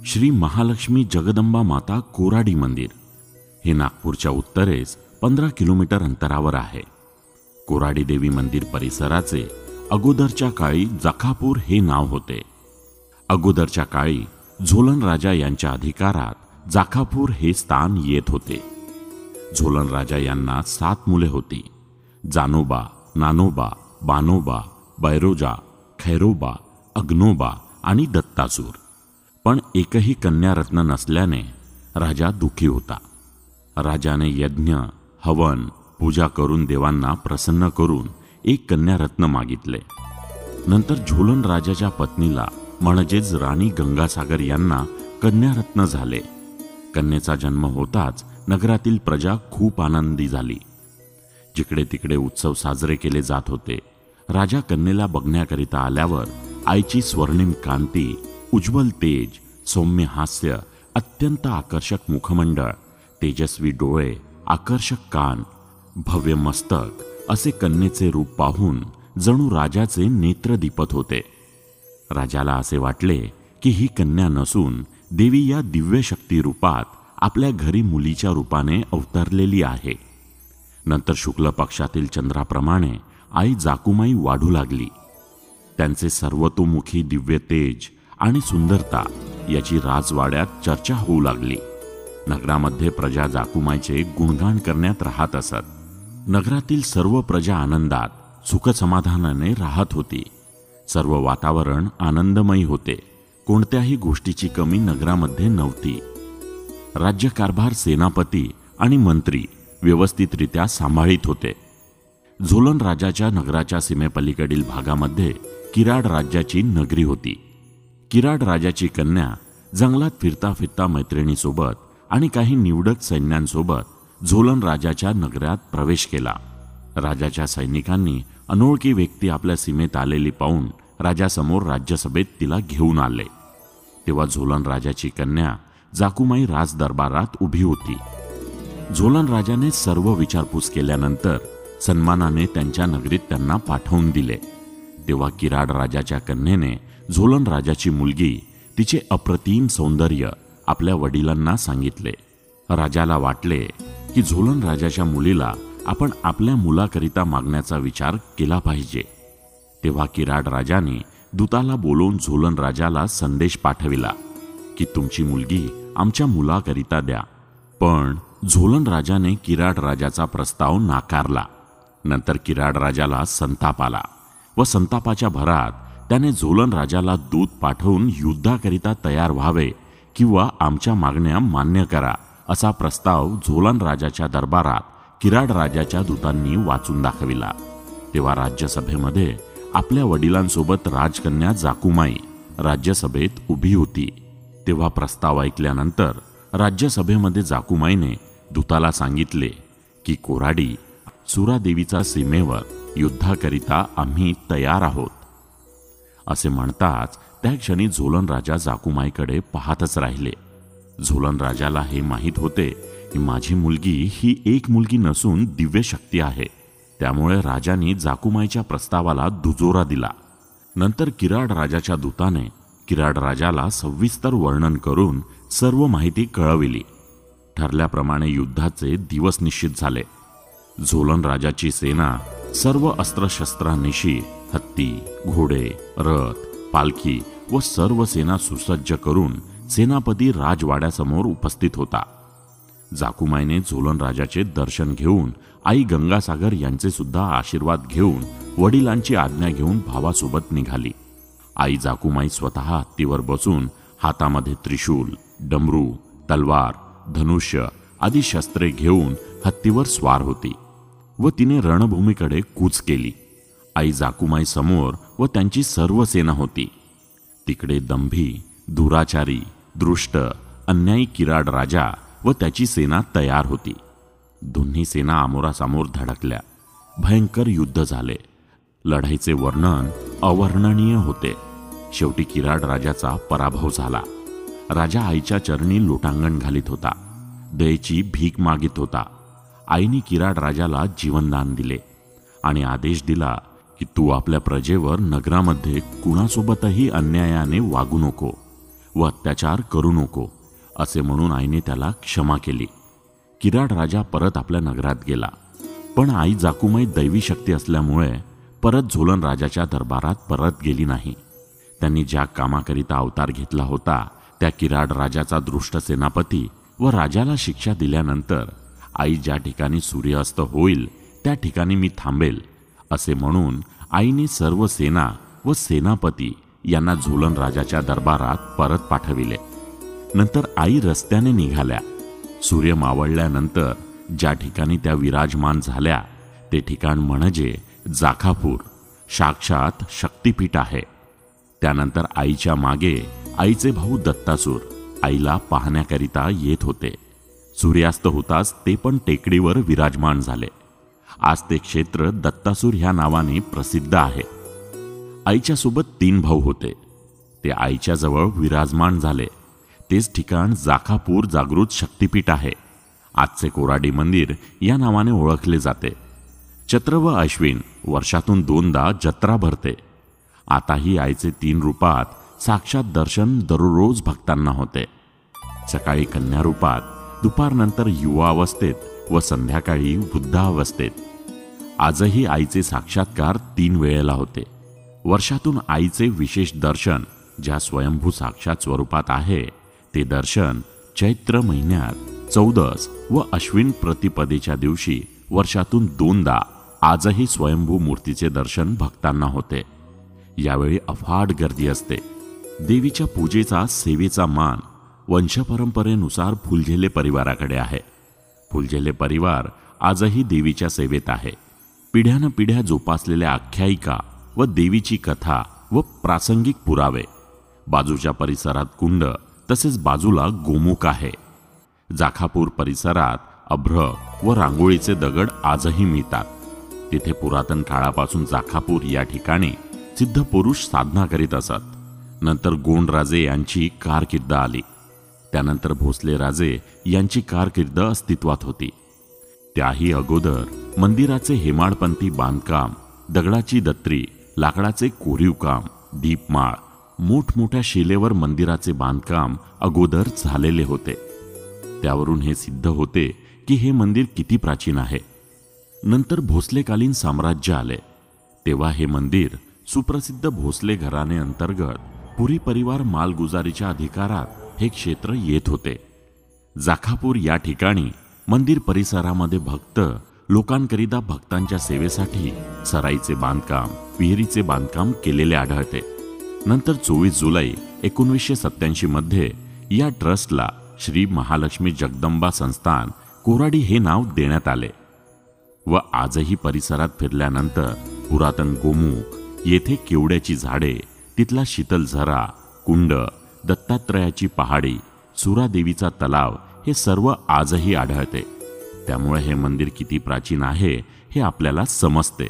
श्री महालक्ष्मी जगदंबा माता कोराडी मंदिर हे नागपूरच्या उत्तरेस 15 किलोमीटर अंतरावर आहे. कोराडी देवी मंदिर परिसराचे अगोदरच्या काळी जखापूर हे नाव होते. अगोदरच्या काळी झोलन राजा यांच्या अधिकारात जाखापूर हे स्थान येत होते. झोलन राजा यांना 7 मुले होती. जानोबा, नानोबा, बानोबा, बैरोजा, खैरोबा, अग्नोबा आणि दत्तासूर. पण एकही कन्यारत्न नसल्याने राजा दुःखी होता. राजाने यज्ञ, हवन, पूजा करून देवांना प्रसन्न करून एक कन्यारत्न मागितले. नंतर झोलन राजाच्या पत्नीला म्हणजेच राणी गंगासागर यांना कन्यारत्न झाले. कन्येचा जन्म होताच नगरातील प्रजा खूप आनंदी झाली. जिकडे तिकडे उत्सव साजरे केले जात होते. राजा कन्येला बघण्याकरिता आल्यावर आईची स्वर्णिम कांती, उज्ज्वल तेज, सौम्य हास्य, अत्यंत आकर्षक मुखमंडळ, तेजस्वी डोळे, आकर्षक कान, भव्य मस्तक असे कन्येचे रूप पाहून जणू राजाचे नेत्र दीपत होते. राजाला असे वाटले की ही कन्या नसून देवी या दिव्य शक्ती रूपात आपल्या घरी मुलीच्या रूपाने अवतरलेली आहे. नंतर शुक्ल पक्षातील चंद्राप्रमाणे आई जाकुमाई वाढू लागली. त्यांचे सर्वतोमुखी दिव्य तेज आणि सुंदरता याची राजवाड्यात चर्चा होऊ लागली. नगरामध्ये प्रजा जाकुमाईचे गुणगान करण्यात राहत असत. नगरातील सर्व प्रजा आनंदात, सुखसमाधानाने राहत होती. सर्व वातावरण आनंदमयी होते. कोणत्याही गोष्टीची कमी नगरामध्ये नव्हती. राज्यकारभार सेनापती आणि मंत्री व्यवस्थितरित्या सांभाळीत होते. झोलन राजाच्या नगराच्या सीमेपलीकडील भागामध्ये किराड राज्याची नगरी होती. किराड राजाची कन्या जंगलात फिरता फिरता मैत्रिणीसोबत आणि काही निवडक सैन्यांसोबत झोलन राजाच्या नगरात प्रवेश केला. राजाच्या सैनिकांनी अनोळखी व्यक्ती आपल्या सीमेत आलेली पाहून राजासमोर राज्यसभेत तिला घेऊन आले. तेव्हा झोलन राजाची कन्या जाकुमाई राजदरबारात उभी होती. झोलन राजाने सर्व विचारपूस केल्यानंतर सन्मानाने त्यांच्या नगरीत त्यांना पाठवून दिले. तेव्हा किराड राजाच्या कन्येने झोलन राजाची मुलगी, तिचे अप्रतिम सौंदर्य आपल्या वडिलांना सांगितले. राजाला वाटले की झोलन राजाच्या मुलीला आपण आपल्या मुलाकरिता मागण्याचा विचार केला पाहिजे. तेव्हा किराड राजाने दूताला बोलवून झोलन राजाला संदेश पाठविला की तुमची मुलगी आमच्या मुलाकरिता द्या. पण झोलन राजाने किराड राजाचा प्रस्ताव नाकारला. नंतर किराड राजाला संताप आला व संतापाच्या भरात त्याने झोलन राजाला दूत पाठवून युद्धाकरिता तयार व्हावे किंवा आमच्या मागण्या मान्य करा असा प्रस्ताव झोलन राजाच्या दरबारात किराड राजाच्या दूतांनी वाचून दाखविला. तेव्हा राज्यसभेमध्ये आपल्या वडिलांसोबत राजकन्या जाकुमाई राज्यसभेत उभी होती. तेव्हा प्रस्ताव ऐकल्यानंतर राज्यसभेमध्ये जाकुमाईने दूताला सांगितले की कोराडी सुरादेवीचा सीमेवर युद्धाकरिता आम्ही तयार आहोत. असे म्हणताच त्या क्षणी झोलन राजा जाकुमाईकडे पाहतच राहिले. झोलन राजाला हे माहीत होते की माझी मुलगी ही एक मुलगी नसून दिव्य शक्ती आहे. त्यामुळे राजाने जाकुमाईच्या प्रस्तावाला दुजोरा दिला. नंतर किराड राजाच्या दूताने किराड राजाला सविस्तर वर्णन करून सर्व माहिती कळविली. ठरल्याप्रमाणे युद्धाचे दिवस निश्चित झाले. झोलन राजाची सेना सर्व अस्त्रशस्त्रांनिशी हत्ती, घोडे, रथ, पालखी व सर्व सेना सुसज्ज करून सेनापती राजवाड्यासमोर उपस्थित होता. जाकुमाईने झोलन राजाचे दर्शन घेऊन आई गंगासागर यांचे सुद्धा आशीर्वाद घेऊन वडिलांची आज्ञा घेऊन भावासोबत निघाली. आई जाकुमाई स्वतः हत्तीवर बसून हातामध्ये त्रिशूल, डमरू, तलवार, धनुष्य आदी शस्त्रे घेऊन हत्तीवर स्वार होती व तिने रणभूमीकडे कूच केली. आई जाकुमाई समोर व त्यांची सर्व सेना होती. तिकडे दंभी, दुराचारी, दृष्ट, अन्यायी किराड राजा व त्याची सेना तयार होती. दोन्ही सेना आमोरासमोर धडकल्या. भयंकर युद्ध झाले. लढाईचे वर्णन अवर्णनीय होते. शेवटी किराड राजाचा पराभव झाला. राजा आईच्या चरणी लोटांगण घालीत होता. दयेची भीक मागित होता. आईने किराड राजाला जीवनदान दिले आणि आदेश दिला की तू आपल्या प्रजेवर नगरामध्ये कुणासोबतही अन्यायाने वागू नको व अत्याचार करू नको असे म्हणून आईने त्याला क्षमा केली. किराड राजा परत आपल्या नगरात गेला. पण आई जाकुमाई दैवी शक्ती असल्यामुळे परत झोलन राजाच्या दरबारात परत गेली नाही. त्यांनी ज्या कामाकरिता अवतार घेतला होता त्या किराड राजाचा दृष्ट सेनापती व राजाला शिक्षा दिल्यानंतर आई ज्या ठिकाणी सूर्यास्त होईल त्या ठिकाणी मी थांबेल असे म्हणून आईने सर्व सेना व सेनापती यांना झोलन राजाच्या दरबारात परत पाठविले. नंतर आई रस्त्याने निघाल्या. सूर्य मावळल्यानंतर ज्या ठिकाणी त्या विराजमान झाल्या ते ठिकाण म्हणजे जाखापूर, साक्षात शक्तिपीठ आहे. त्यानंतर आईच्या मागे आईचे भाऊ दत्तासूर आईला पाहण्याकरिता येत होते. सूर्यास्त होताच ते पण टेकडीवर विराजमान झाले. आज ते क्षेत्र दत्तासूर ह्या नावाने प्रसिद्ध आहे. आईच्या सोबत 3 भाऊ होते. ते आईच्या जवळ विराजमान झाले. तेच ठिकाण जाखापूर जागृत शक्तिपीठ आहे. आजचे कोराडी मंदिर या नावाने ओळखले जाते. चैत्र व अश्विन वर्षातून 2दा जत्रा भरते. आताही आईचे 3 रूपात साक्षात दर्शन दररोज भक्तांना होते. सकाळी कन्या रूपात, दुपारनंतर युवा अवस्थेत व संध्याकाळी वृद्धावस्थेत. आजही आईचे साक्षात्कार 3 वेळेला होते. वर्षातून आईचे विशेष दर्शन ज्या स्वयंभू साक्षात स्वरूपात आहे ते दर्शन चैत्र महिन्यात 14 व अश्विन प्रतिपदेच्या दिवशी वर्षातून 2दा आजही स्वयंभू मूर्तीचे दर्शन भक्तांना होते. यावेळी अफाट गर्दी असते. देवीच्या पूजेचा सेवेचा मान वंशपरंपरेनुसार फुलझेले परिवाराकडे आहे. फुलझेले परिवार आजही देवीच्या सेवेत आहे. पिढ्यानपिढ्या जोपासलेल्या आख्यायिका व देवीची कथा व प्रासंगिक पुरावे. बाजूच्या परिसरात कुंड तसेच बाजूला गोमुख आहे. जाखापूर परिसरात अभ्र व रांगोळीचे दगड आजही मिळतात. तिथे पुरातन काळापासून जाखापूर या ठिकाणी सिद्ध पुरुष साधना करीत असत. नंतर गोंड राजे यांची कारकीर्द आली. त्यानंतर भोसले राजे यांची कारकीर्द अस्तित्वात होती. त्याही अगोदर मंदिराचे हेमाडपंथी बांधकाम, दगडाची दत्री, लाकडाचे कोरीव काम, दीपमाळ, मोठमोठ्या शिलेवर मंदिराचे बांधकाम अगोदर झालेले होते. त्यावरून हे सिद्ध होते की हे मंदिर किती प्राचीन आहे. नंतर भोसलेकालीन साम्राज्य आले तेव्हा हे मंदिर सुप्रसिद्ध भोसले घराणे अंतर्गत पुरी परिवार मालगुजारीच्या अधिकारात हे क्षेत्र येत होते. जाखापूर या ठिकाणी मंदिर परिसरामध्ये भक्त लोकांकरिता भक्तांच्या सेवेसाठी सराईचे बांधकाम, विहिरीचे बांधकाम केलेले आढळते. नंतर 24 जुलै 1987 मध्ये या ट्रस्टला श्री महालक्ष्मी जगदंबा संस्थान कोराडी हे नाव देण्यात आले. व आजही परिसरात फिरल्यानंतर पुरातन गोमुख, येथे केवड्याची झाडे, तिथला शीतल झरा, कुंड, दत्तात्रयाची पहाडी, सुरादेवीचा तलाव हे सर्व आजही आढळते. त्यामुळे हे मंदिर किती प्राचीन आहे हे आपल्याला समजते.